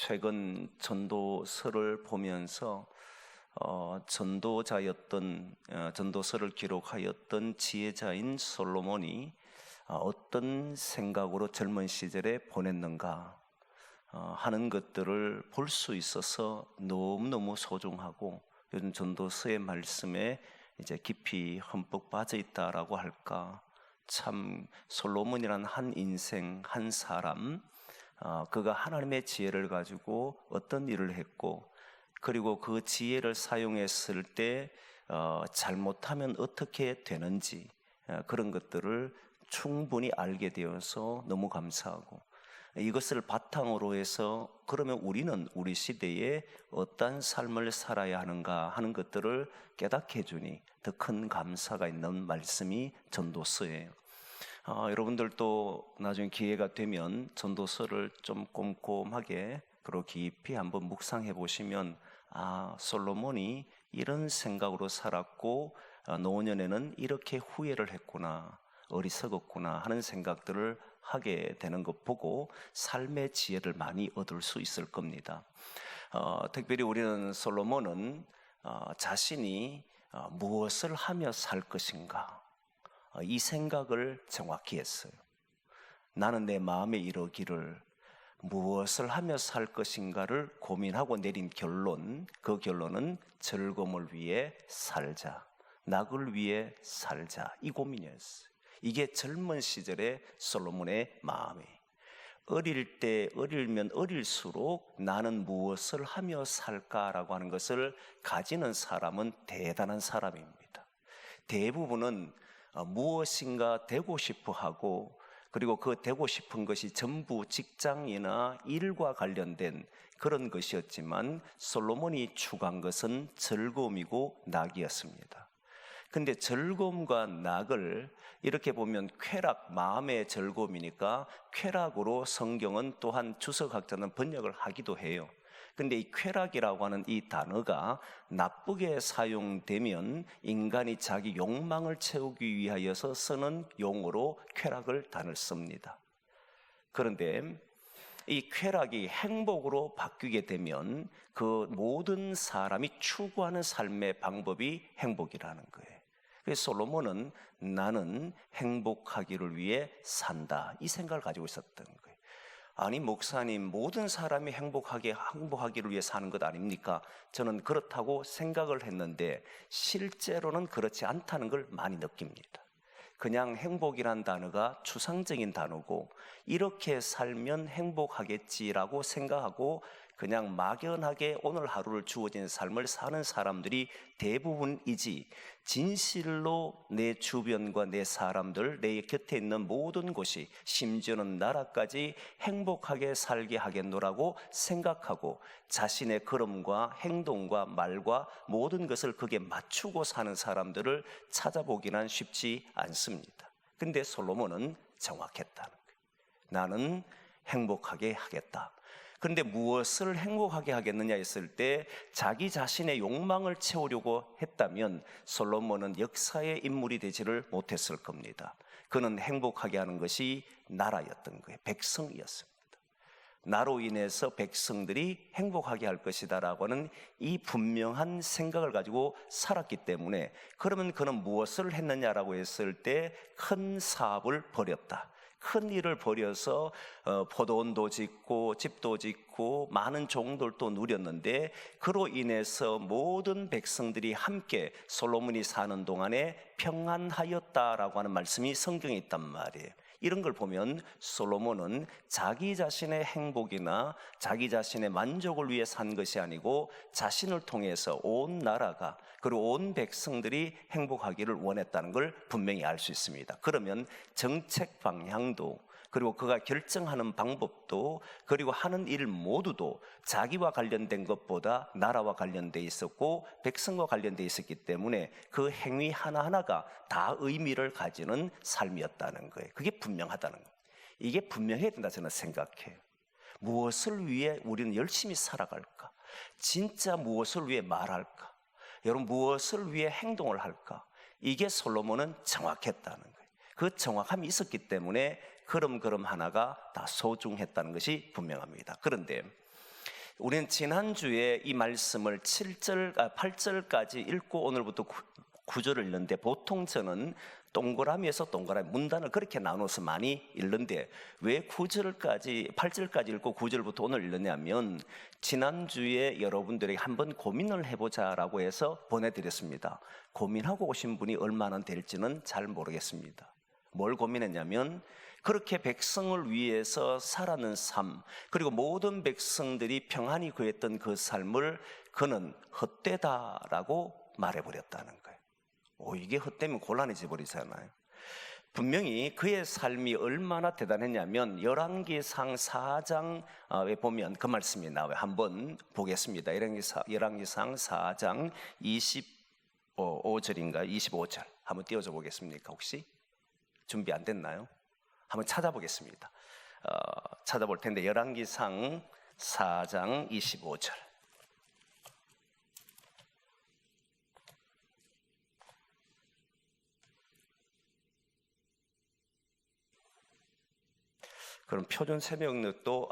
최근 전도서를 보면서 전도서를 기록하였던 지혜자인 솔로몬이 어떤 생각으로 젊은 시절에 보냈는가 하는 것들을 볼 수 있어서 너무너무 소중하고, 요즘 전도서의 말씀에 이제 깊이 흠뻑 빠져 있다라고 할까. 참 솔로몬이란 한 인생, 한 사람, 그가 하나님의 지혜를 가지고 어떤 일을 했고, 그리고 그 지혜를 사용했을 때 잘못하면 어떻게 되는지, 그런 것들을 충분히 알게 되어서 너무 감사하고, 이것을 바탕으로 해서 그러면 우리는 우리 시대에 어떤 삶을 살아야 하는가 하는 것들을 깨닫게 해주니 더 큰 감사가 있는 말씀이 전도서예요. 여러분들도 나중에 기회가 되면 전도서를 좀 꼼꼼하게 그리고 깊이 한번 묵상해 보시면, 솔로몬이 이런 생각으로 살았고 노년에는 이렇게 후회를 했구나, 어리석었구나 하는 생각들을 하게 되는 것 보고 삶의 지혜를 많이 얻을 수 있을 겁니다. 특별히 우리는 솔로몬은 자신이 무엇을 하며 살 것인가, 이 생각을 정확히 했어요. 나는 내 마음에 이르기를 무엇을 하며 살 것인가를 고민하고 내린 결론, 그 결론은 즐거움을 위해 살자, 낙을 위해 살자, 이 고민이었어요. 이게 젊은 시절의 솔로몬의 마음이에요. 어리면 어릴수록 나는 무엇을 하며 살까라고 하는 것을 가지는 사람은 대단한 사람입니다. 대부분은 무엇인가 되고 싶어 하고, 그리고 그 되고 싶은 것이 전부 직장이나 일과 관련된 그런 것이었지만, 솔로몬이 추구한 것은 즐거움이고 낙이었습니다. 근데 즐거움과 낙을 이렇게 보면 쾌락, 마음의 즐거움이니까 쾌락으로 성경은 또한 주석학자는 번역을 하기도 해요. 근데 이 쾌락이라고 하는 이 단어가 나쁘게 사용되면 인간이 자기 욕망을 채우기 위하여서 쓰는 용어로 쾌락을 단어를 씁니다. 그런데 이 쾌락이 행복으로 바뀌게 되면 그 모든 사람이 추구하는 삶의 방법이 행복이라는 거예요. 그래서 솔로몬은 나는 행복하기를 위해 산다, 이 생각을 가지고 있었던 거예요. 아니 목사님, 모든 사람이 행복하기를 위해 사는 것 아닙니까? 저는 그렇다고 생각을 했는데 실제로는 그렇지 않다는 걸 많이 느낍니다. 그냥 행복이란 단어가 추상적인 단어고, 이렇게 살면 행복하겠지라고 생각하고 그냥 막연하게 오늘 하루를 주어진 삶을 사는 사람들이 대부분이지, 진실로 내 주변과 내 사람들, 내 곁에 있는 모든 곳이, 심지어는 나라까지 행복하게 살게 하겠노라고 생각하고 자신의 걸음과 행동과 말과 모든 것을 거기에 맞추고 사는 사람들을 찾아보기는 쉽지 않습니다. 근데 솔로몬은 정확했다는 거예요. 나는 행복하게 하겠다. 그런데 무엇을 행복하게 하겠느냐 했을 때 자기 자신의 욕망을 채우려고 했다면 솔로몬은 역사의 인물이 되지를 못했을 겁니다. 그는 행복하게 하는 것이 나라였던 거예요. 백성이었습니다. 나로 인해서 백성들이 행복하게 할 것이다 라고 하는 이 분명한 생각을 가지고 살았기 때문에, 그러면 그는 무엇을 했느냐라고 했을 때 큰 사업을 벌였다. 큰 일을 벌여서 포도원도 짓고 집도 짓고 많은 종들도 누렸는데, 그로 인해서 모든 백성들이 함께 솔로몬이 사는 동안에 평안하였다라고 하는 말씀이 성경에 있단 말이에요. 이런 걸 보면 솔로몬은 자기 자신의 행복이나 자기 자신의 만족을 위해 산 것이 아니고 자신을 통해서 온 나라가, 그리고 온 백성들이 행복하기를 원했다는 걸 분명히 알 수 있습니다. 그러면 정책 방향도, 그리고 그가 결정하는 방법도, 그리고 하는 일 모두도 자기와 관련된 것보다 나라와 관련돼 있었고 백성과 관련돼 있었기 때문에 그 행위 하나하나가 다 의미를 가지는 삶이었다는 거예요. 그게 분명하다는 거예요. 이게 분명해야 된다 저는 생각해요. 무엇을 위해 우리는 열심히 살아갈까? 진짜 무엇을 위해 말할까? 여러분, 무엇을 위해 행동을 할까? 이게 솔로몬은 정확했다는 거예요. 그 정확함이 있었기 때문에 걸음 하나가 다 소중했다는 것이 분명합니다. 그런데 우리는 지난주에 이 말씀을 8절까지 읽고 오늘부터 9절을 읽는데, 보통 저는 동그라미에서 동그라미, 문단을 그렇게 나눠서 많이 읽는데 왜 8절까지 읽고 9절부터 오늘 읽느냐면, 지난주에 여러분들에게 한번 고민을 해보자라고 해서 보내드렸습니다. 고민하고 오신 분이 얼마나 될지는 잘 모르겠습니다. 뭘 고민했냐면, 그렇게 백성을 위해서 살아는 삶, 그리고 모든 백성들이 평안히 구했던 그 삶을 그는 헛되다라고 말해버렸다는 거예요. 이게 헛되면 곤란해져 버리잖아요. 분명히 그의 삶이 얼마나 대단했냐면, 열왕기상 4장에 보면 그 말씀이 나와요. 한번 보겠습니다. 열왕기상 4장 25절인가 25절 한번 띄워줘 보겠습니까? 혹시 준비 안 됐나요? 한번 찾아보겠습니다. 찾아볼 텐데, 열왕기상 4장 25절. 그럼 표준 세번역도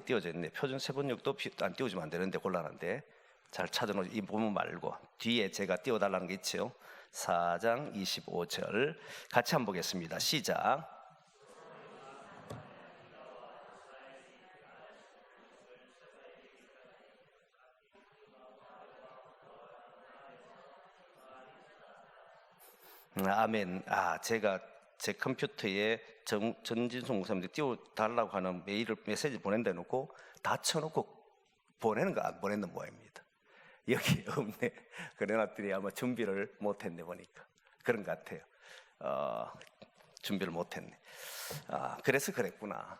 띄워져 있네. 표준 세번역도 안 띄워주면 안 되는데 곤란한데, 잘 찾아놓으세요. 이 부분 말고 뒤에 제가 띄워달라는 게 있죠. 4장 25절 같이 한번 보겠습니다. 시작. 아멘. 제가 제 컴퓨터에 전진송 목사님들 띄워달라고 하는 메시지 보낸다 놓고 다 쳐놓고 보내는 거 안 보내는 모양입니다. 여기 없네. 그래놨더니 아마 준비를 못했네 보니까. 그런 것 같아요. 준비를 못했네. 그래서 그랬구나.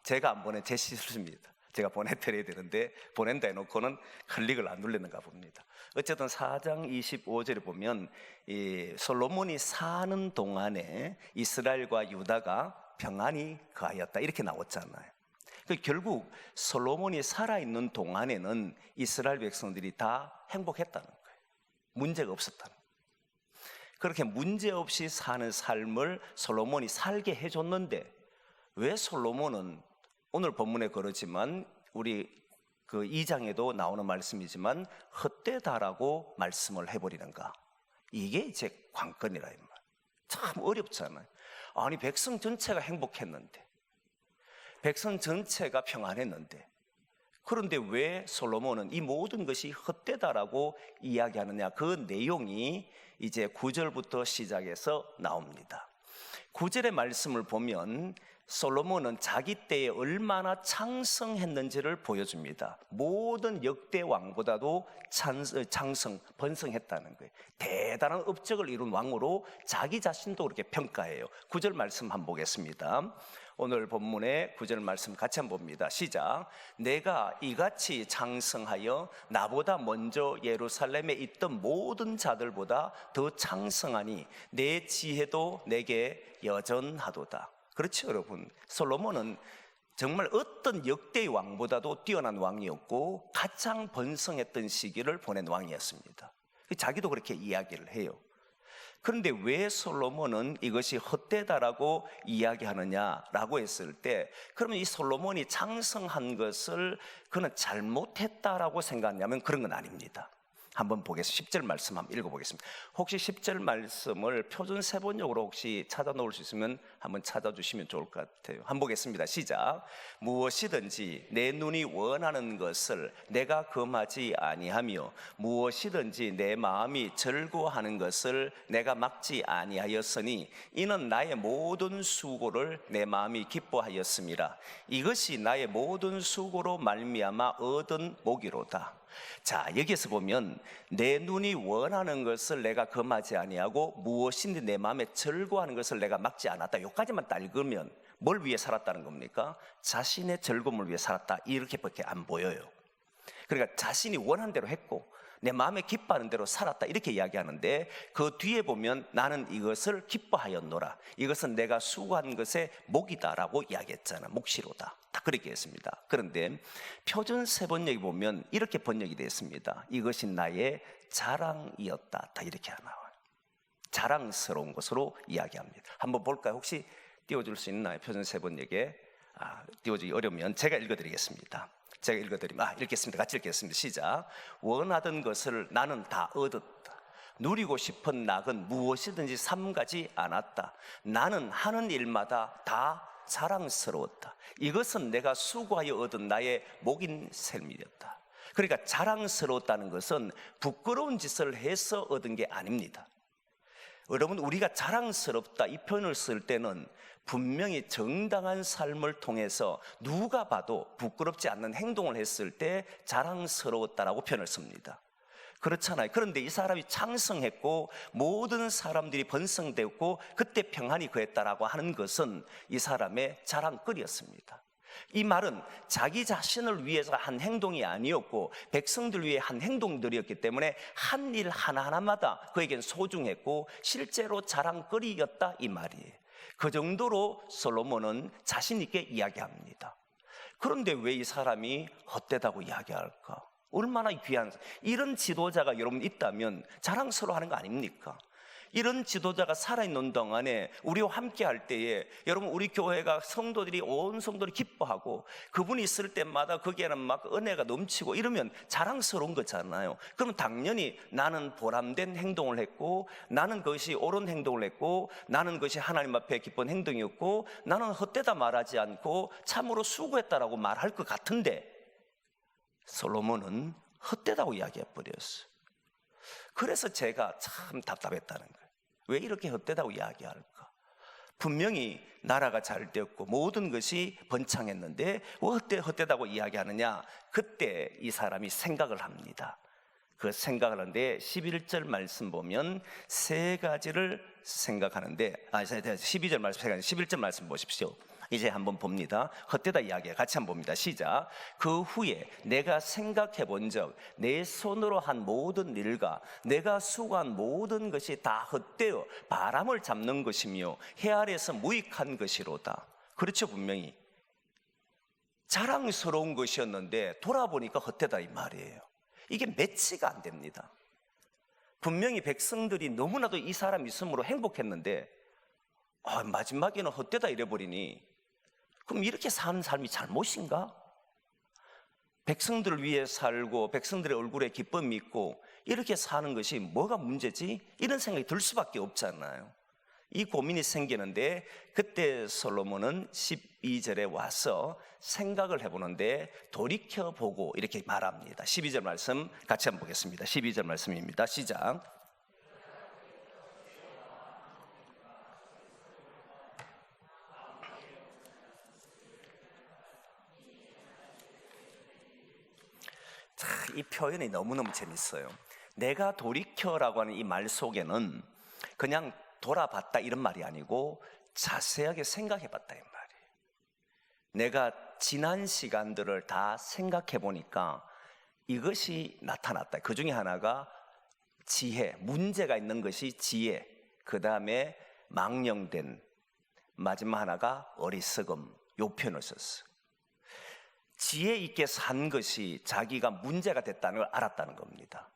제가 안 보낸 제 실수입니다. 제가 보내드려야 되는데 보낸다 해놓고는 클릭을 안 눌리는가 봅니다. 어쨌든 4장 25절에 보면 이 솔로몬이 사는 동안에 이스라엘과 유다가 평안히 거하였다 이렇게 나왔잖아요. 결국 솔로몬이 살아있는 동안에는 이스라엘 백성들이 다 행복했다는 거예요. 문제가 없었다는 거예요. 그렇게 문제없이 사는 삶을 솔로몬이 살게 해줬는데, 왜 솔로몬은 오늘 본문에 그러지만 우리 그 2장에도 나오는 말씀이지만 헛되다라고 말씀을 해버리는가? 이게 이제 관건이라 이 말. 참 어렵잖아요. 아니, 백성 전체가 행복했는데, 백성 전체가 평안했는데, 그런데 왜 솔로몬은 이 모든 것이 헛되다라고 이야기하느냐? 그 내용이 이제 9절부터 시작해서 나옵니다. 9절의 말씀을 보면 솔로몬은 자기 때에 얼마나 창성했는지를 보여줍니다. 모든 역대 왕보다도 번성했다는 거예요. 대단한 업적을 이룬 왕으로 자기 자신도 그렇게 평가해요. 9절 말씀 한번 보겠습니다. 오늘 본문의 9절 말씀 같이 한번 봅니다. 시작. 내가 이같이 창성하여 나보다 먼저 예루살렘에 있던 모든 자들보다 더 창성하니 내 지혜도 내게 여전하도다. 그렇죠, 여러분. 솔로몬은 정말 어떤 역대의 왕보다도 뛰어난 왕이었고 가장 번성했던 시기를 보낸 왕이었습니다. 자기도 그렇게 이야기를 해요. 그런데 왜 솔로몬은 이것이 헛되다라고 이야기하느냐라고 했을 때, 그러면 이 솔로몬이 창성한 것을 그는 잘못했다라고 생각하냐면 그런 건 아닙니다. 한번 보겠습니다. 10절 말씀 한번 읽어보겠습니다. 혹시 10절 말씀을 표준 세번역으로 혹시 찾아놓을 수 있으면 한번 찾아주시면 좋을 것 같아요. 한번 보겠습니다. 시작. 무엇이든지 내 눈이 원하는 것을 내가 금하지 아니하며 무엇이든지 내 마음이 즐거워하는 것을 내가 막지 아니하였으니 이는 나의 모든 수고를 내 마음이 기뻐하였음이라. 이것이 나의 모든 수고로 말미암아 얻은 복이로다. 자, 여기에서 보면 내 눈이 원하는 것을 내가 금하지 아니하고 무엇인지 내 마음에 즐거워하는 것을 내가 막지 않았다. 여기까지만 딱 읽으면 뭘 위해 살았다는 겁니까? 자신의 즐거움을 위해 살았다, 이렇게밖에 안 보여요. 그러니까 자신이 원하는 대로 했고 내 마음에 기뻐하는 대로 살았다, 이렇게 이야기하는데, 그 뒤에 보면 나는 이것을 기뻐하였노라, 이것은 내가 수고한 것의 목이다라고 이야기했잖아. 몫이로다, 다 그렇게 했습니다. 그런데 표준 세번역에 보면 이렇게 번역이 되어 있습니다. 이것이 나의 자랑이었다, 다 이렇게 나와요. 자랑스러운 것으로 이야기합니다. 한번 볼까요? 혹시 띄워줄 수 있나요? 표준 세번역에 띄워주기 어려우면 제가 읽어드리겠습니다. 제가 읽겠습니다. 같이 읽겠습니다. 시작. 원하던 것을 나는 다 얻었다. 누리고 싶은 낙은 무엇이든지 삼가지 않았다. 나는 하는 일마다 다 자랑스러웠다. 이것은 내가 수고하여 얻은 나의 목인 셈이었다. 그러니까 자랑스러웠다는 것은 부끄러운 짓을 해서 얻은 게 아닙니다. 여러분, 우리가 자랑스럽다 이 표현을 쓸 때는 분명히 정당한 삶을 통해서 누가 봐도 부끄럽지 않는 행동을 했을 때 자랑스러웠다라고 표현을 씁니다. 그렇잖아요. 그런데 이 사람이 창성했고 모든 사람들이 번성되었고 그때 평안이 그했다라고 하는 것은 이 사람의 자랑거리였습니다. 이 말은 자기 자신을 위해서 한 행동이 아니었고 백성들 위해 한 행동들이었기 때문에 한 일 하나하나마다 그에겐 소중했고 실제로 자랑거리였다 이 말이에요. 그 정도로 솔로몬은 자신 있게 이야기합니다. 그런데 왜 이 사람이 헛되다고 이야기할까? 얼마나 귀한, 이런 지도자가 여러분 있다면 자랑스러워하는 거 아닙니까? 이런 지도자가 살아있는 동안에 우리와 함께 할 때에 여러분, 우리 교회가 성도들이 온 성도들이 기뻐하고 그분이 있을 때마다 거기에는 막 은혜가 넘치고 이러면 자랑스러운 거잖아요. 그럼 당연히 나는 보람된 행동을 했고 나는 그것이 옳은 행동을 했고 나는 그것이 하나님 앞에 기쁜 행동이었고 나는 헛되다 말하지 않고 참으로 수고했다라고 말할 것 같은데 솔로몬은 헛되다고 이야기해버렸어요. 그래서 제가 참 답답했다는 거예요. 왜 이렇게 헛되다고 이야기할까? 분명히 나라가 잘 되었고 모든 것이 번창했는데 왜 헛되다고 이야기하느냐? 그때 이 사람이 생각을 합니다. 그 생각을 하는데 11절 말씀 보면 세 가지를 생각하는데 12절 말씀, 11절 말씀 보십시오. 이제 한번 봅니다. 헛되다 이야기에 같이 한번 봅니다. 시작. 그 후에 내가 생각해 본 적 내 손으로 한 모든 일과 내가 수고한 모든 것이 다 헛되어 바람을 잡는 것이며 해 아래에서 무익한 것이로다. 그렇죠. 분명히 자랑스러운 것이었는데 돌아보니까 헛되다 이 말이에요. 이게 매치가 안 됩니다. 분명히 백성들이 너무나도 이 사람 있음으로 행복했는데 마지막에는 헛되다 이래버리니 그럼 이렇게 사는 삶이 잘못인가? 백성들을 위해 살고 백성들의 얼굴에 기쁨이 있고 이렇게 사는 것이 뭐가 문제지? 이런 생각이 들 수밖에 없잖아요. 이 고민이 생기는데 그때 솔로몬은 12절에 와서 생각을 해보는데 돌이켜보고 이렇게 말합니다. 12절 말씀 같이 한번 보겠습니다. 12절 말씀입니다. 시작. 이 표현이 너무너무 재밌어요. 내가 돌이켜라고 하는 이 말 속에는 그냥 돌아봤다 이런 말이 아니고 자세하게 생각해봤다 이 말이에요. 내가 지난 시간들을 다 생각해 보니까 이것이 나타났다. 그 중에 하나가 지혜, 문제가 있는 것이 지혜, 그 다음에 망령된, 마지막 하나가 어리석음, 요 표현을 썼어요. 지혜 있게 산 것이 자기가 문제가 됐다는 걸 알았다는 겁니다.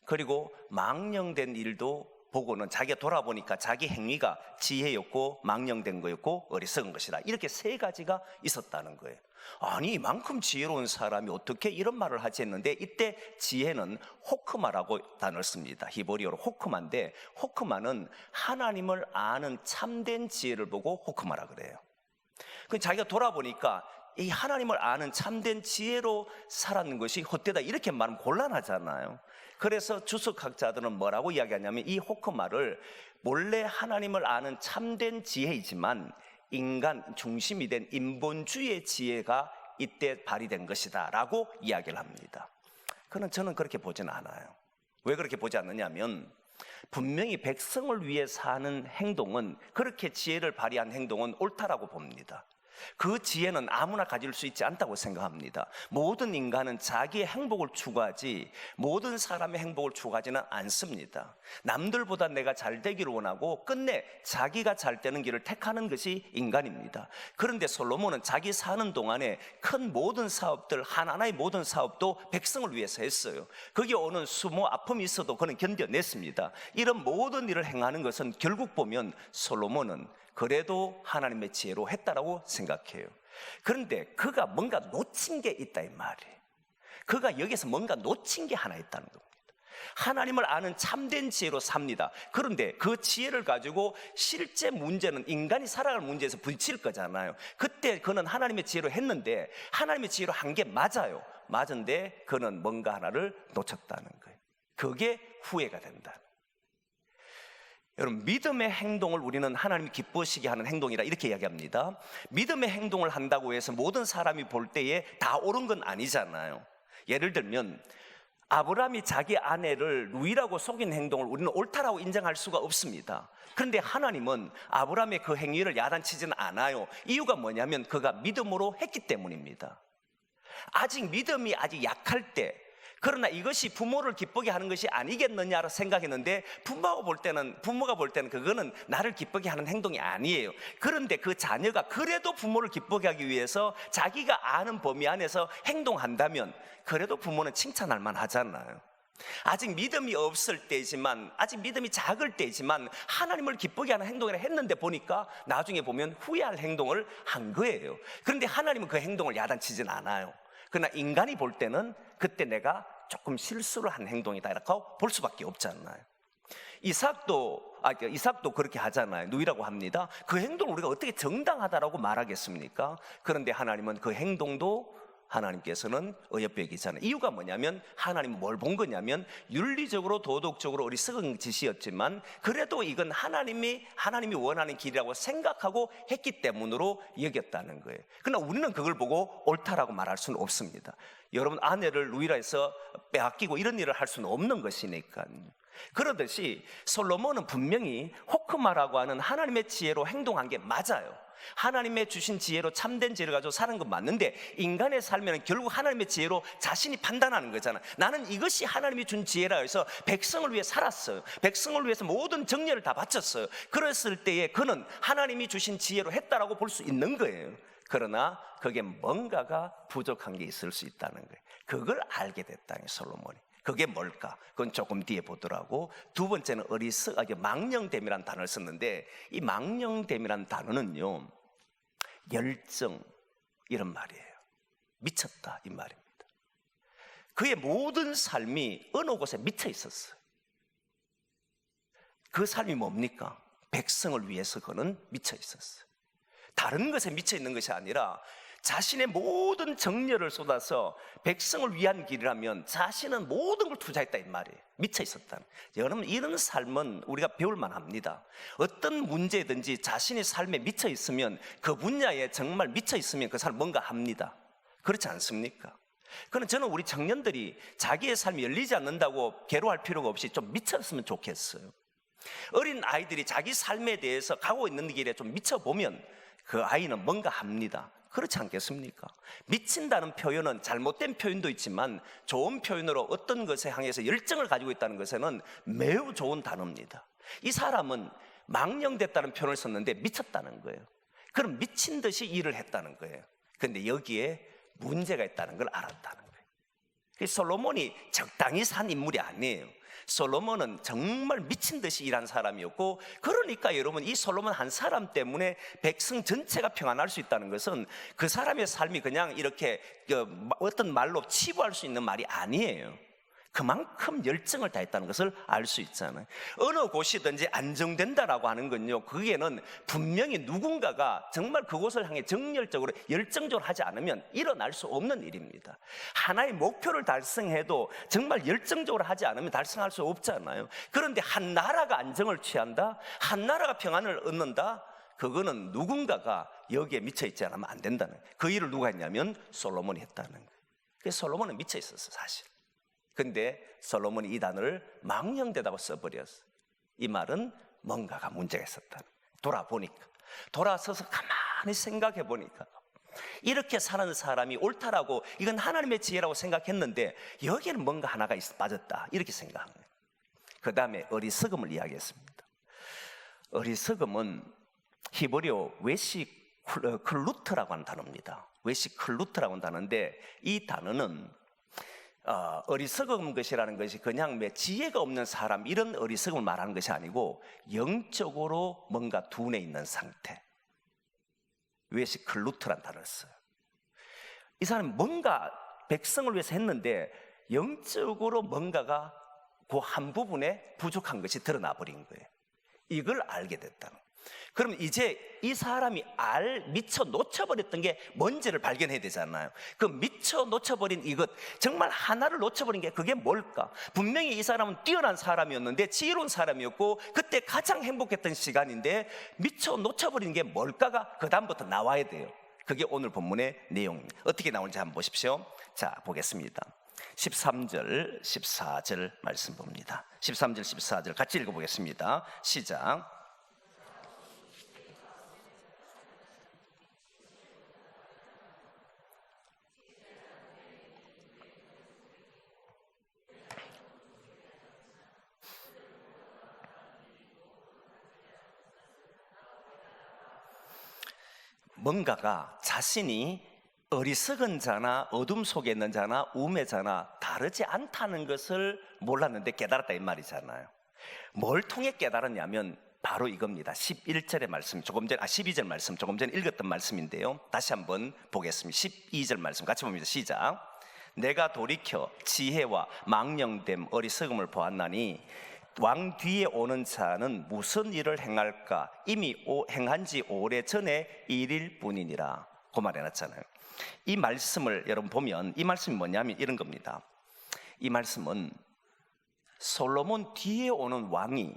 그리고 망령된 일도 보고는 자기가 돌아보니까 자기 행위가 지혜였고 망령된 거였고 어리석은 것이다. 이렇게 세 가지가 있었다는 거예요. 아니 이만큼 지혜로운 사람이 어떻게 이런 말을 하지 했는데 이때 지혜는 호크마라고 단어를 씁니다. 히브리어로 호크마인데 호크마는 하나님을 아는 참된 지혜를 보고 호크마라 그래요. 자기가 돌아보니까 이 하나님을 아는 참된 지혜로 살았는 것이 헛되다 이렇게 말하면 곤란하잖아요. 그래서 주석학자들은 뭐라고 이야기하냐면 이 호크마를 본래 하나님을 아는 참된 지혜이지만 인간 중심이 된 인본주의의 지혜가 이때 발휘된 것이다 라고 이야기를 합니다. 그러나 저는 그렇게 보지는 않아요. 왜 그렇게 보지 않느냐면 분명히 백성을 위해 사는 행동은 그렇게 지혜를 발휘한 행동은 옳다라고 봅니다. 그 지혜는 아무나 가질 수 있지 않다고 생각합니다. 모든 인간은 자기의 행복을 추구하지 모든 사람의 행복을 추구하지는 않습니다. 남들보다 내가 잘 되기를 원하고 끝내 자기가 잘 되는 길을 택하는 것이 인간입니다. 그런데 솔로몬은 자기 사는 동안에 큰 모든 사업들 하나하나의 모든 사업도 백성을 위해서 했어요. 거기에 오는 수모 아픔이 있어도 그는 견뎌냈습니다. 이런 모든 일을 행하는 것은 결국 보면 솔로몬은 그래도 하나님의 지혜로 했다라고 생각해요. 그런데 그가 뭔가 놓친 게 있다 이 말이에요. 그가 여기서 뭔가 놓친 게 하나 있다는 겁니다. 하나님을 아는 참된 지혜로 삽니다. 그런데 그 지혜를 가지고 실제 문제는 인간이 살아갈 문제에서 부딪힐 거잖아요. 그때 그는 하나님의 지혜로 했는데 하나님의 지혜로 한 게 맞아요. 맞은데 그는 뭔가 하나를 놓쳤다는 거예요. 그게 후회가 된다. 여러분, 믿음의 행동을 우리는 하나님이 기뻐하시게 하는 행동이라 이렇게 이야기합니다. 믿음의 행동을 한다고 해서 모든 사람이 볼 때에 다 옳은 건 아니잖아요. 예를 들면 아브라함이 자기 아내를 루이라고 속인 행동을 우리는 옳다라고 인정할 수가 없습니다. 그런데 하나님은 아브라함의 그 행위를 야단치지는 않아요. 이유가 뭐냐면 그가 믿음으로 했기 때문입니다. 아직 믿음이 아직 약할 때, 그러나 이것이 부모를 기쁘게 하는 것이 아니겠느냐라 생각했는데 부모가 볼 때는 그거는 나를 기쁘게 하는 행동이 아니에요. 그런데 그 자녀가 그래도 부모를 기쁘게 하기 위해서 자기가 아는 범위 안에서 행동한다면 그래도 부모는 칭찬할 만하잖아요. 아직 믿음이 없을 때이지만, 아직 믿음이 작을 때이지만 하나님을 기쁘게 하는 행동을 했는데 보니까 나중에 보면 후회할 행동을 한 거예요. 그런데 하나님은 그 행동을 야단치진 않아요. 그러나 인간이 볼 때는 그때 내가 조금 실수를 한 행동이다 이렇게 볼 수밖에 없잖아요. 이삭도 그렇게 하잖아요. 누이라고 합니다. 그 행동을 우리가 어떻게 정당하다라고 말하겠습니까? 그런데 하나님은 그 행동도 하나님께서는 어여삐 여기잖아요. 이유가 뭐냐면 하나님은 뭘 본 거냐면 윤리적으로 도덕적으로 어리석은 짓이었지만 그래도 이건 하나님이 원하는 길이라고 생각하고 했기 때문으로 여겼다는 거예요. 그러나 우리는 그걸 보고 옳다라고 말할 수는 없습니다. 여러분, 아내를 루이라 해서 빼앗기고 이런 일을 할 수는 없는 것이니까요. 그러듯이 솔로몬은 분명히 호크마라고 하는 하나님의 지혜로 행동한 게 맞아요. 하나님의 주신 지혜로 참된 지혜를 가지고 사는 건 맞는데 인간의 삶에는 결국 하나님의 지혜로 자신이 판단하는 거잖아요. 나는 이것이 하나님이 준 지혜라 해서 백성을 위해 살았어요. 백성을 위해서 모든 정열을 다 바쳤어요. 그랬을 때에 그는 하나님이 주신 지혜로 했다라고 볼 수 있는 거예요. 그러나 그게 뭔가가 부족한 게 있을 수 있다는 거예요. 그걸 알게 됐다는 솔로몬이. 그게 뭘까? 그건 조금 뒤에 보더라고. 두 번째는 망령됨이라는 단어를 썼는데 이 망령됨이라는 단어는요, 열정 이런 말이에요. 미쳤다 이 말입니다. 그의 모든 삶이 어느 곳에 미쳐 있었어요. 그 삶이 뭡니까? 백성을 위해서 그는 미쳐 있었어요. 다른 것에 미쳐 있는 것이 아니라 자신의 모든 정열을 쏟아서 백성을 위한 길이라면 자신은 모든 걸 투자했다 이 말이에요. 미쳐 있었다는. 여러분, 이런 삶은 우리가 배울 만합니다. 어떤 문제든지 자신의 삶에 미쳐 있으면, 그 분야에 정말 미쳐 있으면 그 사람 뭔가 합니다. 그렇지 않습니까? 그럼 저는 우리 청년들이 자기의 삶이 열리지 않는다고 괴로워할 필요가 없이 좀 미쳤으면 좋겠어요. 어린 아이들이 자기 삶에 대해서 가고 있는 길에 좀 미쳐보면 그 아이는 뭔가 합니다. 그렇지 않겠습니까? 미친다는 표현은 잘못된 표현도 있지만 좋은 표현으로 어떤 것에 향해서 열정을 가지고 있다는 것에는 매우 좋은 단어입니다. 이 사람은 망령됐다는 표현을 썼는데 미쳤다는 거예요. 그럼 미친 듯이 일을 했다는 거예요. 그런데 여기에 문제가 있다는 걸 알았다는 거예요. 솔로몬이 적당히 산 인물이 아니에요. 솔로몬은 정말 미친 듯이 일한 사람이었고, 그러니까 여러분, 이 솔로몬 한 사람 때문에 백성 전체가 평안할 수 있다는 것은 그 사람의 삶이 그냥 이렇게 어떤 말로 치부할 수 있는 말이 아니에요. 그만큼 열정을 다했다는 것을 알 수 있잖아요. 어느 곳이든지 안정된다라고 하는 건요, 그게는 분명히 누군가가 정말 그곳을 향해 정열적으로 열정적으로 하지 않으면 일어날 수 없는 일입니다. 하나의 목표를 달성해도 정말 열정적으로 하지 않으면 달성할 수 없잖아요. 그런데 한 나라가 안정을 취한다, 한 나라가 평안을 얻는다, 그거는 누군가가 여기에 미쳐 있지 않으면 안 된다는 거예요. 그 일을 누가 했냐면 솔로몬이 했다는 거예요. 그래서 솔로몬은 미쳐 있었어, 사실. 근데 솔로몬이 이 단어를 망령되다고 써버렸어. 이 말은 뭔가가 문제가 있었다. 돌아서서 가만히 생각해 보니까 이렇게 사는 사람이 옳다라고, 이건 하나님의 지혜라고 생각했는데 여기에는 뭔가 하나가 빠졌다, 이렇게 생각한 거예요. 그 다음에 어리석음을 이야기했습니다. 어리석음은 히브리어 웨시 클루트라고 하는 단어입니다. 웨시 클루트라고 하는 단어인데, 이 단어는 어리석은 것이라는 것이 그냥 지혜가 없는 사람, 이런 어리석음을 말하는 것이 아니고 영적으로 뭔가 둔해 있는 상태, 외식 클루트란 단어를 써요. 이 사람이 뭔가 백성을 위해서 했는데 영적으로 뭔가가 그 한 부분에 부족한 것이 드러나 버린 거예요. 이걸 알게 됐다는 거예요. 그럼 이제 이 사람이 미쳐 놓쳐버렸던 게 뭔지를 발견해야 되잖아요. 그 미쳐 놓쳐버린 이것, 정말 하나를 놓쳐버린 게 그게 뭘까? 분명히 이 사람은 뛰어난 사람이었는데, 지혜로운 사람이었고, 그때 가장 행복했던 시간인데 미쳐 놓쳐버린 게 뭘까가 그 다음부터 나와야 돼요. 그게 오늘 본문의 내용입니다. 어떻게 나오는지 한번 보십시오. 자, 보겠습니다. 13절, 14절 말씀 봅니다. 13절, 14절 같이 읽어보겠습니다. 시작. 뭔가가 자신이 어리석은 자나 어둠 속에 있는 자나 우매 자나 다르지 않다는 것을 몰랐는데 깨달았다 이 말이잖아요. 뭘 통해 깨달았냐면 바로 이겁니다. 11절의 말씀, 12절 말씀 조금 전에 읽었던 말씀인데요. 다시 한번 보겠습니다. 12절 말씀 같이 봅니다. 시작. 내가 돌이켜 지혜와 망령됨 어리석음을 보았나니 왕 뒤에 오는 자는 무슨 일을 행할까? 이미 행한 지 오래전의 일일 뿐이니라. 그 말 해놨잖아요. 이 말씀을 여러분 보면 이 말씀이 뭐냐면 이런 겁니다. 이 말씀은 솔로몬 뒤에 오는 왕이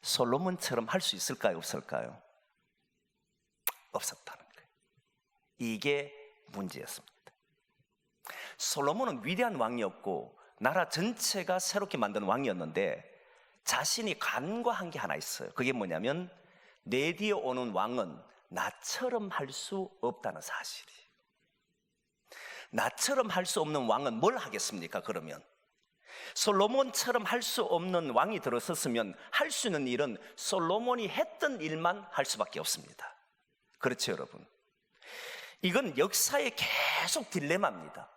솔로몬처럼 할 수 있을까요? 없을까요? 없었다는 거예요. 이게 문제였습니다. 솔로몬은 위대한 왕이었고 나라 전체가 새롭게 만든 왕이었는데 자신이 간과한 게 하나 있어요. 그게 뭐냐면 내 뒤에 오는 왕은 나처럼 할 수 없다는 사실이에요. 나처럼 할 수 없는 왕은 뭘 하겠습니까? 그러면 솔로몬처럼 할 수 없는 왕이 들어섰으면 할 수 있는 일은 솔로몬이 했던 일만 할 수밖에 없습니다. 그렇죠, 여러분? 이건 역사의 계속 딜레마입니다.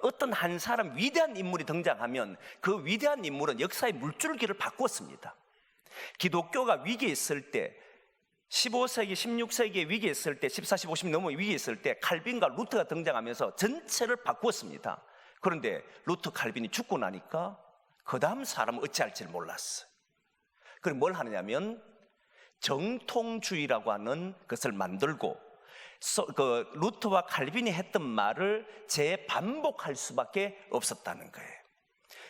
어떤 한 사람 위대한 인물이 등장하면 그 위대한 인물은 역사의 물줄기를 바꿨습니다. 기독교가 위기에 있을 때 15세기, 16세기에 위기에 있을 때 14, 15, 16 넘어 위기에 있을 때 칼빈과 루터가 등장하면서 전체를 바꾸었습니다. 그런데 루터, 칼빈이 죽고 나니까 그 다음 사람은 어찌할지를 몰랐어요. 그리고 뭘 하느냐면 정통주의라고 하는 것을 만들고 루터와 칼빈이 했던 말을 재반복할 수밖에 없었다는 거예요.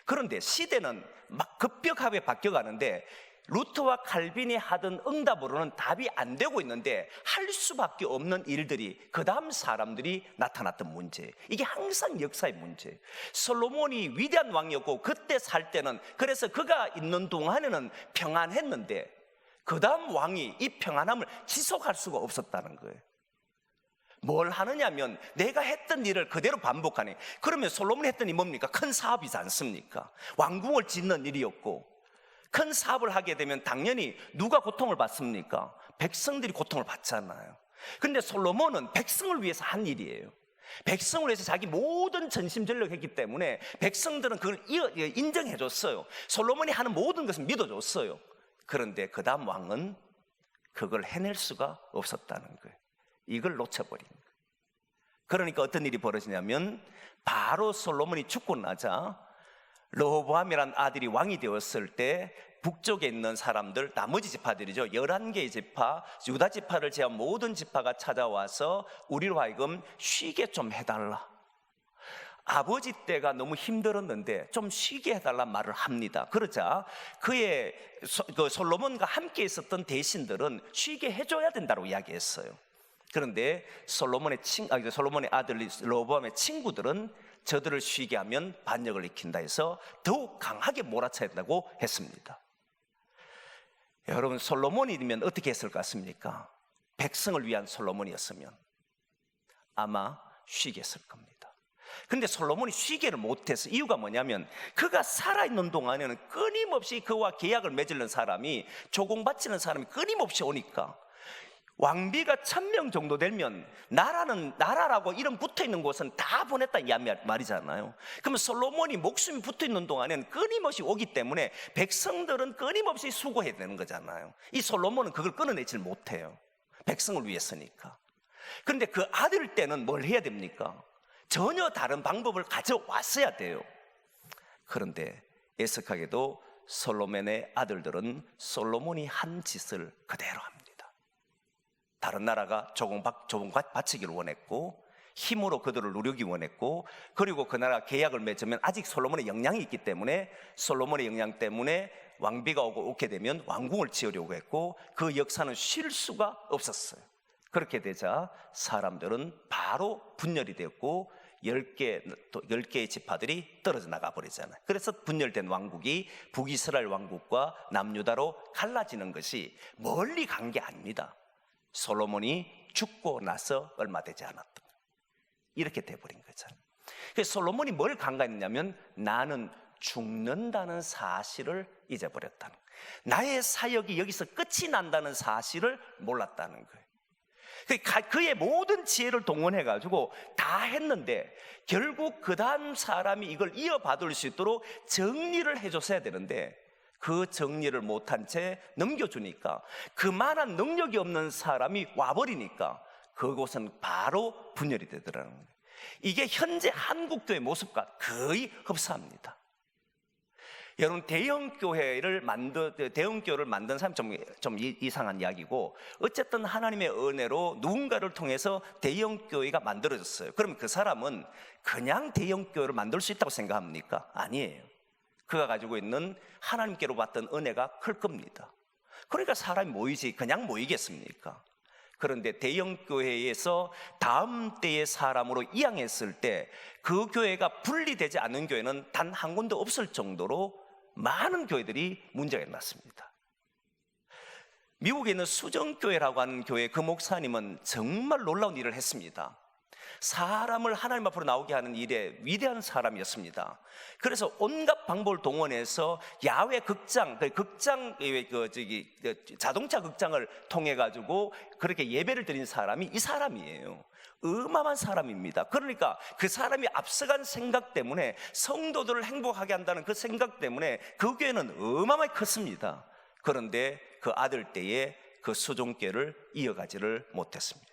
그런데 시대는 막 급격하게 바뀌어가는데 루터와 칼빈이 하던 응답으로는 답이 안 되고 있는데 할 수밖에 없는 일들이 그 다음 사람들이 나타났던 문제, 이게 항상 역사의 문제예요. 솔로몬이 위대한 왕이었고 그때 살 때는 그래서 그가 있는 동안에는 평안했는데 그 다음 왕이 이 평안함을 지속할 수가 없었다는 거예요. 뭘 하느냐면 내가 했던 일을 그대로 반복하네. 그러면 솔로몬이 했던 일이 뭡니까? 큰 사업이지 않습니까? 왕궁을 짓는 일이었고, 큰 사업을 하게 되면 당연히 누가 고통을 받습니까? 백성들이 고통을 받잖아요. 그런데 솔로몬은 백성을 위해서 한 일이에요. 백성을 위해서 자기 모든 전심전력했기 때문에 백성들은 그걸 인정해 줬어요. 솔로몬이 하는 모든 것을 믿어줬어요. 그런데 그 다음 왕은 그걸 해낼 수가 없었다는 거예요. 이걸 놓쳐버린 거예요. 그러니까 어떤 일이 벌어지냐면 바로 솔로몬이 죽고 나자 르호보암이라는 아들이 왕이 되었을 때 북쪽에 있는 사람들, 나머지 지파들이죠, 11개의 지파, 유다 지파를 제한 모든 지파가 찾아와서 우리로 하여금 쉬게 좀 해달라, 아버지 때가 너무 힘들었는데 좀 쉬게 해달라 말을 합니다. 그러자 그 솔로몬과 함께 있었던 대신들은 쉬게 해줘야 된다고 이야기했어요. 그런데 솔로몬의 아들 르호보암의 친구들은 저들을 쉬게 하면 반역을 일으킨다 해서 더욱 강하게 몰아쳐야 된다고 했습니다. 여러분, 솔로몬이면 어떻게 했을 것 같습니까? 백성을 위한 솔로몬이었으면 아마 쉬게 했을 겁니다. 그런데 솔로몬이 쉬게를 못해서 이유가 뭐냐면 그가 살아있는 동안에는 끊임없이 그와 계약을 맺으려는 사람이, 조공바치는 사람이 끊임없이 오니까 왕비가 1000명 정도 되면 나라라고 이름 붙어있는 곳은 다 보냈다 이 말이잖아요. 그러면 솔로몬이 목숨이 붙어있는 동안에는 끊임없이 오기 때문에 백성들은 끊임없이 수고해야 되는 거잖아요. 이 솔로몬은 그걸 끊어내질 못해요. 백성을 위해서니까. 그런데 그 아들 때는 뭘 해야 됩니까? 전혀 다른 방법을 가져왔어야 돼요. 그런데 애석하게도 솔로몬의 아들들은 솔로몬이 한 짓을 그대로 합니다. 다른 나라가 조공밭 바치기를 원했고, 힘으로 그들을 누르기 원했고, 그리고 그 나라 계약을 맺으면 아직 솔로몬의 영향이 있기 때문에, 솔로몬의 영향 때문에 왕비가 오게 되면 왕궁을 지으려고 했고, 그 역사는 쉴 수가 없었어요. 그렇게 되자 사람들은 바로 분열이 되었고 10개의 지파들이 떨어져 나가 버리잖아요. 그래서 분열된 왕국이 북이스라엘 왕국과 남유다로 갈라지는 것이 멀리 간 게 아닙니다. 솔로몬이 죽고 나서 얼마 되지 않았던 거예요. 이렇게 돼버린 거잖아요. 그래서 솔로몬이 뭘 간과했냐면 나는 죽는다는 사실을 잊어버렸다는 거예요. 나의 사역이 여기서 끝이 난다는 사실을 몰랐다는 거예요. 그의 모든 지혜를 동원해가지고 다 했는데 결국 그 다음 사람이 이걸 이어받을 수 있도록 정리를 해줬어야 되는데 그 정리를 못한 채 넘겨주니까 그만한 능력이 없는 사람이 와버리니까 그곳은 바로 분열이 되더라는 거예요. 이게 현재 한국교회 모습과 거의 흡사합니다. 여러분, 대형교회를 만든 사람이 좀 이상한 이야기고, 어쨌든 하나님의 은혜로 누군가를 통해서 대형교회가 만들어졌어요. 그러면 그 사람은 그냥 대형교회를 만들 수 있다고 생각합니까? 아니에요. 그가 가지고 있는 하나님께로 받던 은혜가 클 겁니다. 그러니까 사람이 모이지 그냥 모이겠습니까? 그런데 대형교회에서 다음 때의 사람으로 이양했을 때 그 교회가 분리되지 않는 교회는 단 한 군데 없을 정도로 많은 교회들이 문제가 났습니다. 미국에 있는 수정교회라고 하는 교회 그 목사님은 정말 놀라운 일을 했습니다. 사람을 하나님 앞으로 나오게 하는 일에 위대한 사람이었습니다. 그래서 온갖 방법을 동원해서 야외 극장, 자동차 극장을 통해 가지고 그렇게 예배를 드린 사람이 이 사람이에요. 어마어마한 사람입니다. 그러니까 그 사람이 앞서간 생각 때문에 성도들을 행복하게 한다는 그 생각 때문에 그 교회는 어마어마하게 컸습니다. 그런데 그 아들 때에 그 수종교를 이어가지를 못했습니다.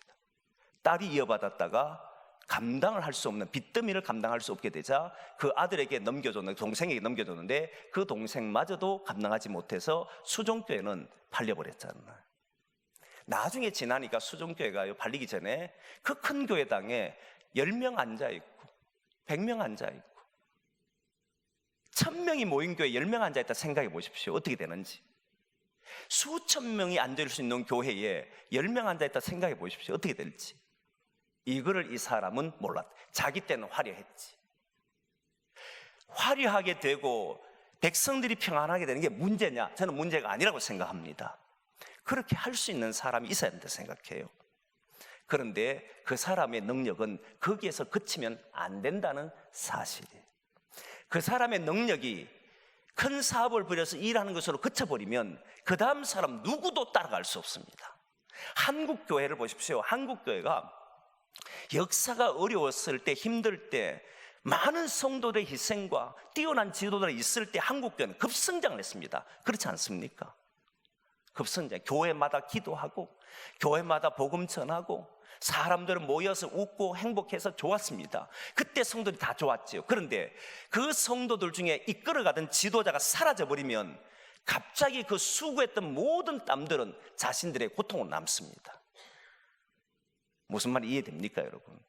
딸이 이어받았다가 감당을 할 수 없는 빚더미를 감당할 수 없게 되자 그 아들에게 넘겨줬는데, 동생에게 넘겨줬는데 그 동생마저도 감당하지 못해서 수종교회는 팔려버렸잖아요. 나중에 지나니까 수종교회가 팔리기 전에 그 큰 교회당에 10명 앉아있고 100명 앉아있고 1000명이 모인 교회에 10명 앉아있다 생각해 보십시오. 어떻게 되는지. 수천 명이 앉을 수 있는 교회에 10명 앉아있다 생각해 보십시오. 어떻게 될지. 이거를 이 사람은 몰랐다. 자기 때는 화려했지. 화려하게 되고 백성들이 평안하게 되는 게 문제냐? 저는 문제가 아니라고 생각합니다. 그렇게 할 수 있는 사람이 있어야 된다고 생각해요. 그런데 그 사람의 능력은 거기에서 그치면 안 된다는 사실이에요. 그 사람의 능력이 큰 사업을 벌여서 일하는 것으로 그쳐버리면 그 다음 사람 누구도 따라갈 수 없습니다. 한국 교회를 보십시오. 한국 교회가 역사가 어려웠을 때, 힘들 때 많은 성도들의 희생과 뛰어난 지도자들이 있을 때 한국 교회는 급성장을 했습니다. 그렇지 않습니까? 급성장. 교회마다 기도하고 교회마다 복음 전하고 사람들은 모여서 웃고 행복해서 좋았습니다. 그때 성도들이 다 좋았지요. 그런데 그 성도들 중에 이끌어가던 지도자가 사라져버리면 갑자기 그 수고했던 모든 땀들은 자신들의 고통으로 남습니다. 무슨 말이 이해됩니까, 여러분?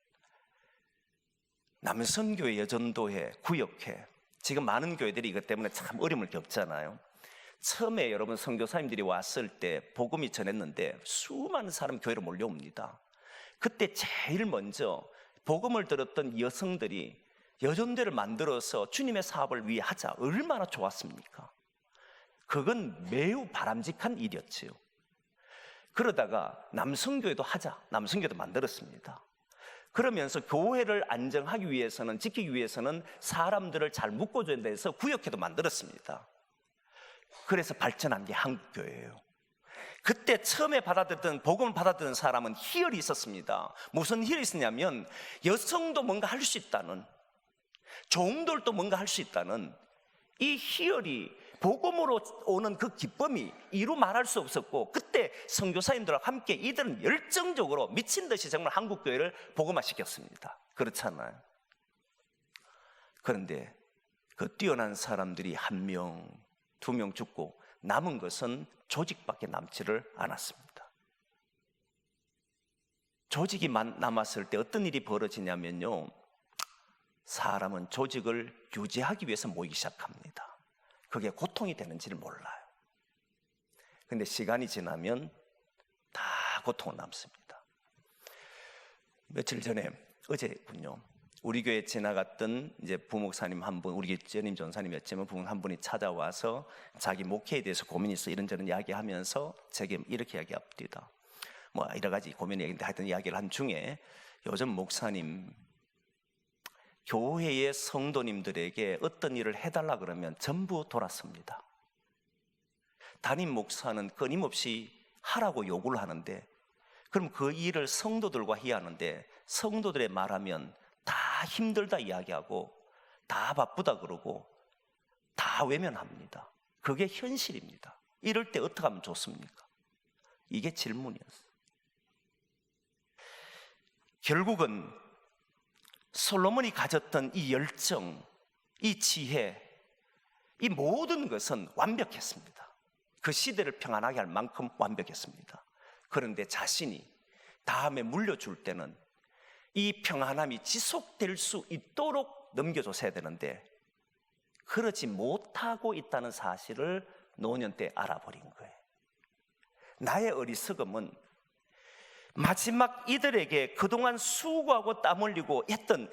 남선교회, 여전도회, 구역회, 지금 많은 교회들이 이것 때문에 참 어려움을 겪잖아요. 처음에 여러분 선교사님들이 왔을 때 복음이 전했는데 수많은 사람이 교회로 몰려옵니다. 그때 제일 먼저 복음을 들었던 여성들이 여전도를 만들어서 주님의 사업을 위해 하자. 얼마나 좋았습니까? 그건 매우 바람직한 일이었지요. 그러다가 남성교회도 하자. 남성교회도 만들었습니다. 그러면서 교회를 안정하기 위해서는, 지키기 위해서는 사람들을 잘 묶어줘야 돼서 구역회도 만들었습니다. 그래서 발전한 게 한국교회예요. 그때 처음에 복음을 받아들였던 사람은 희열이 있었습니다. 무슨 희열이 있었냐면 여성도 뭔가 할 수 있다는, 종들도 뭔가 할 수 있다는 이 희열이 복음으로 오는 그 기쁨이 이루 말할 수 없었고, 그때 선교사님들과 함께 이들은 열정적으로 미친 듯이 정말 한국 교회를 복음화시켰습니다. 그렇잖아요. 그런데 그 뛰어난 사람들이 1명, 2명 죽고 남은 것은 조직밖에 남지를 않았습니다. 조직이 남았을 때 어떤 일이 벌어지냐면요, 사람은 조직을 유지하기 위해서 모이기 시작합니다. 그게 고통이 되는지를 몰라요. 근데 시간이 지나면 다 고통을 남습니다. 며칠 전에, 어제군요, 우리 교회에 지나갔던 이제 부목사님 한 분, 우리 전임 전사님이었지만 부모 한 분이 찾아와서 자기 목회에 대해서 고민이 있어 이런저런 이야기하면서 제게 이렇게 이야기합니다. 뭐 여러 가지 고민이 있는데 하여튼 이야기를 한 중에, 요즘 목사님 교회의 성도님들에게 어떤 일을 해달라 그러면 전부 돌았습니다. 담임 목사는 끊임없이 하라고 요구를 하는데, 그럼 그 일을 성도들과 해야 하는데 성도들의 말하면 다 힘들다 이야기하고 다 바쁘다 그러고 다 외면합니다. 그게 현실입니다. 이럴 때 어떻게 하면 좋습니까? 이게 질문이었어요. 결국은 솔로몬이 가졌던 이 열정, 이 지혜, 이 모든 것은 완벽했습니다. 그 시대를 평안하게 할 만큼 완벽했습니다. 그런데 자신이 다음에 물려줄 때는 이 평안함이 지속될 수 있도록 넘겨줬어야 되는데, 그러지 못하고 있다는 사실을 노년 때 알아버린 거예요. 나의 어리석음은 마지막 이들에게 그동안 수고하고 땀 흘리고 했던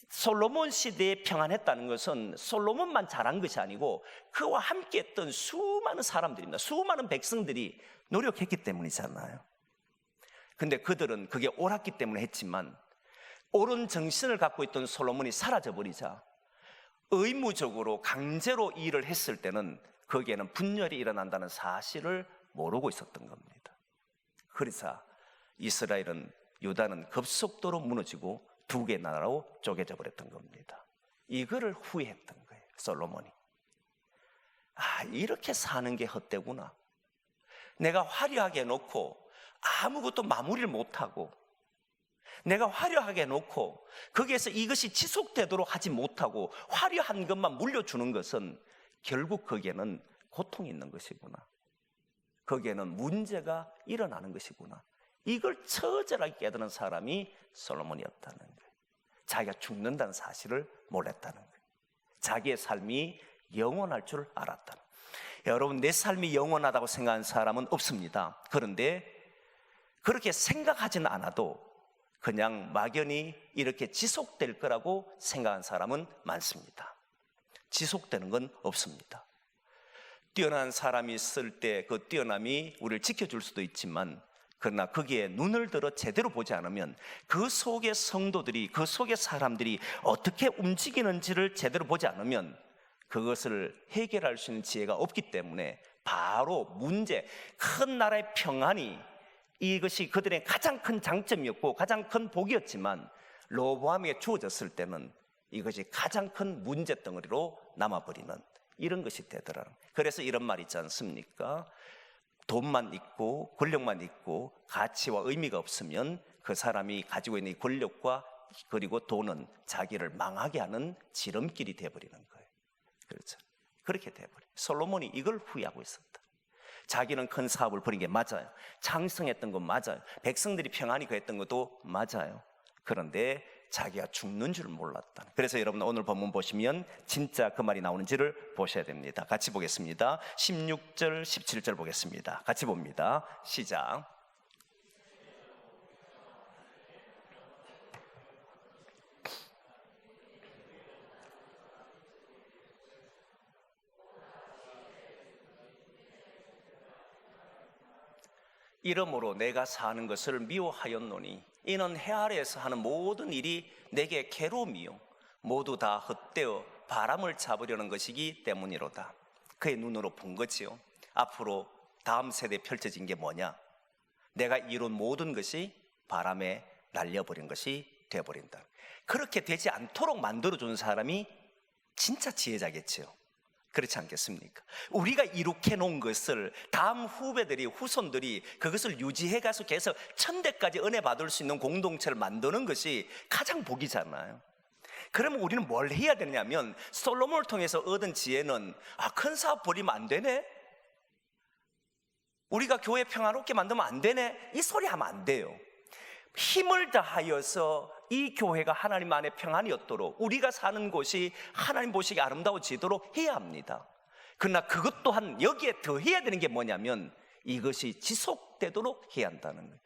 솔로몬 시대에 평안했다는 것은 솔로몬만 잘한 것이 아니고 그와 함께 했던 수많은 사람들입니다. 수많은 백성들이 노력했기 때문이잖아요. 근데 그들은 그게 옳았기 때문에 했지만, 옳은 정신을 갖고 있던 솔로몬이 사라져버리자 의무적으로 강제로 일을 했을 때는 거기에는 분열이 일어난다는 사실을 모르고 있었던 겁니다. 그래서 이스라엘은, 유다는 급속도로 무너지고 2개 나라로 쪼개져 버렸던 겁니다. 이거를 후회했던 거예요, 솔로몬이. 아, 이렇게 사는 게 헛되구나. 내가 화려하게 해놓고 아무것도 마무리를 못하고, 내가 화려하게 해놓고 거기에서 이것이 지속되도록 하지 못하고 화려한 것만 물려주는 것은 결국 거기에는 고통이 있는 것이구나. 거기에는 문제가 일어나는 것이구나. 이걸 처절하게 깨달은 사람이 솔로몬이었다는 거예요. 자기가 죽는다는 사실을 몰랐다는 거예요. 자기의 삶이 영원할 줄 알았다는 거예요. 여러분, 내 삶이 영원하다고 생각하는 사람은 없습니다. 그런데 그렇게 생각하지는 않아도 그냥 막연히 이렇게 지속될 거라고 생각하는 사람은 많습니다. 지속되는 건 없습니다. 뛰어난 사람이 있을 때 그 뛰어남이 우리를 지켜줄 수도 있지만, 그러나 거기에 눈을 들어 제대로 보지 않으면 그 속의 성도들이, 그 속의 사람들이 어떻게 움직이는지를 제대로 보지 않으면 그것을 해결할 수 있는 지혜가 없기 때문에 바로 문제, 큰 나라의 평안이 이것이 그들의 가장 큰 장점이었고 가장 큰 복이었지만, 로보암에게 주어졌을 때는 이것이 가장 큰 문제덩어리로 남아버리는 이런 것이 되더라고요. 그래서 이런 말 있지 않습니까? 돈만 있고 권력만 있고 가치와 의미가 없으면 그 사람이 가지고 있는 권력과 그리고 돈은 자기를 망하게 하는 지름길이 되어버리는 거예요. 그렇죠? 그렇게 되어버려요. 솔로몬이 이걸 후회하고 있었다. 자기는 큰 사업을 벌인 게 맞아요. 창성했던 건 맞아요. 백성들이 평안히 거했던 것도 맞아요. 그런데 자기가 죽는 줄 몰랐다. 그래서 여러분, 오늘 본문 보시면 진짜 그 말이 나오는지를 보셔야 됩니다. 같이 보겠습니다. 16절, 17절 보겠습니다. 같이 봅니다. 시작. 이러므로 내가 사는 것을 미워하였노니 이는 해 아래에서 하는 모든 일이 내게 괴로움이요 모두 다 헛되어 바람을 잡으려는 것이기 때문이로다. 그의 눈으로 본 거지요. 앞으로 다음 세대에 펼쳐진 게 뭐냐? 내가 이룬 모든 것이 바람에 날려버린 것이 되어버린다. 그렇게 되지 않도록 만들어준 사람이 진짜 지혜자겠지요. 그렇지 않겠습니까? 우리가 이룩해 놓은 것을 다음 후배들이, 후손들이 그것을 유지해 가서 계속 천대까지 은혜 받을 수 있는 공동체를 만드는 것이 가장 복이잖아요. 그러면 우리는 뭘 해야 되냐면, 솔로몬을 통해서 얻은 지혜는 큰 사업 벌이면 안 되네, 우리가 교회 평화롭게 만들면 안 되네, 이 소리 하면 안 돼요. 힘을 다하여서 이 교회가 하나님 안에 평안이었도록, 우리가 사는 곳이 하나님 보시기에 아름다워지도록 해야 합니다. 그러나 그것 또한 여기에 더 해야 되는 게 뭐냐면, 이것이 지속되도록 해야 한다는 거예요.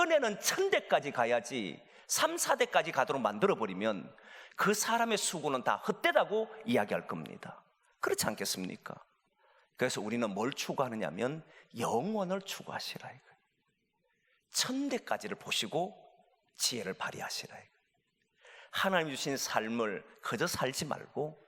은혜는 1000대까지 가야지 3, 4대까지 가도록 만들어버리면 그 사람의 수고는 다 헛되다고 이야기할 겁니다. 그렇지 않겠습니까? 그래서 우리는 뭘 추구하느냐면 영원을 추구하시라 이거예요. 1000대까지를 보시고 지혜를 발휘하시라 이거예요. 하나님 주신 삶을 그저 살지 말고,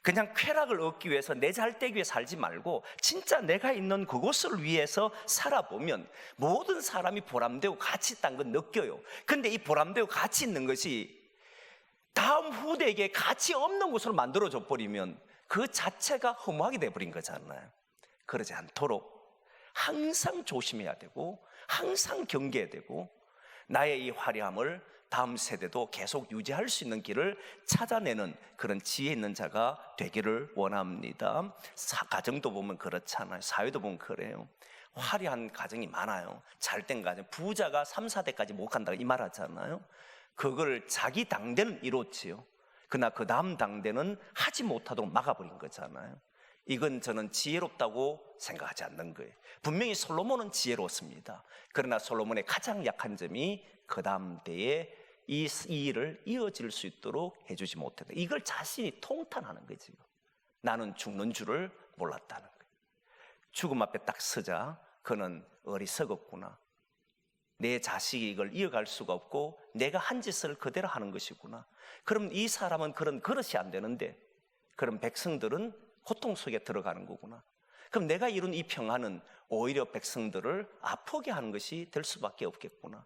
그냥 쾌락을 얻기 위해서, 내 잘되기 위해 살지 말고, 진짜 내가 있는 그곳을 위해서 살아보면 모든 사람이 보람되고 가치 있다는 건 느껴요. 근데 이 보람되고 가치 있는 것이 다음 후대에게 가치 없는 곳으로 만들어져 버리면 그 자체가 허무하게 돼버린 거잖아요. 그러지 않도록 항상 조심해야 되고, 항상 경계해야 되고, 나의 이 화려함을 다음 세대도 계속 유지할 수 있는 길을 찾아내는 그런 지혜 있는 자가 되기를 원합니다. 가정도 보면 그렇잖아요. 사회도 보면 그래요. 화려한 가정이 많아요. 잘된 가정, 부자가 3, 4대까지 못 간다 이 말 하잖아요. 그걸 자기 당대는 이뤘지요. 그러나 그 다음 당대는 하지 못하도록 막아버린 거잖아요. 이건 저는 지혜롭다고 생각하지 않는 거예요. 분명히 솔로몬은 지혜로웠습니다. 그러나 솔로몬의 가장 약한 점이 그 다음 때에 이 일을 이어질 수 있도록 해주지 못했다. 이걸 자신이 통탄하는 거지. 나는 죽는 줄을 몰랐다는 거예요. 죽음 앞에 딱 서자 그는 어리석었구나, 내 자식이 이걸 이어갈 수가 없고 내가 한 짓을 그대로 하는 것이구나. 그럼 이 사람은 그런 그릇이 안 되는데, 그럼 백성들은 고통 속에 들어가는 거구나. 그럼 내가 이룬 이 평안은 오히려 백성들을 아프게 하는 것이 될 수밖에 없겠구나.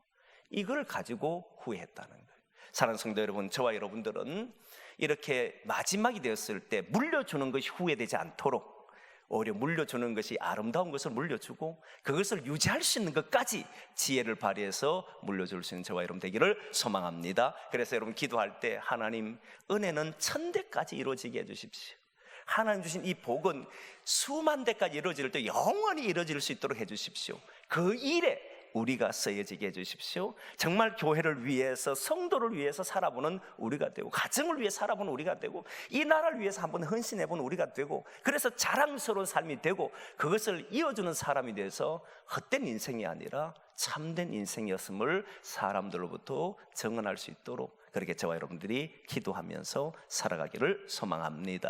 이걸 가지고 후회했다는 거예요. 사랑하는 성도 여러분, 저와 여러분들은 이렇게 마지막이 되었을 때 물려주는 것이 후회되지 않도록, 오히려 물려주는 것이 아름다운 것을 물려주고 그것을 유지할 수 있는 것까지 지혜를 발휘해서 물려줄 수 있는 저와 여러분 되기를 소망합니다. 그래서 여러분 기도할 때, 하나님, 은혜는 1000대까지 이루어지게 해주십시오. 하나님 주신 이 복은 수만 대까지 이루어질 때 영원히 이루어질 수 있도록 해주십시오. 그 일에 우리가 쓰여지게 해주십시오. 정말 교회를 위해서, 성도를 위해서 살아보는 우리가 되고, 가정을 위해 살아보는 우리가 되고, 이 나라를 위해서 한번 헌신해보는 우리가 되고, 그래서 자랑스러운 삶이 되고 그것을 이어주는 사람이 돼서 헛된 인생이 아니라 참된 인생이었음을 사람들로부터 증언할 수 있도록, 그렇게 저와 여러분들이 기도하면서 살아가기를 소망합니다.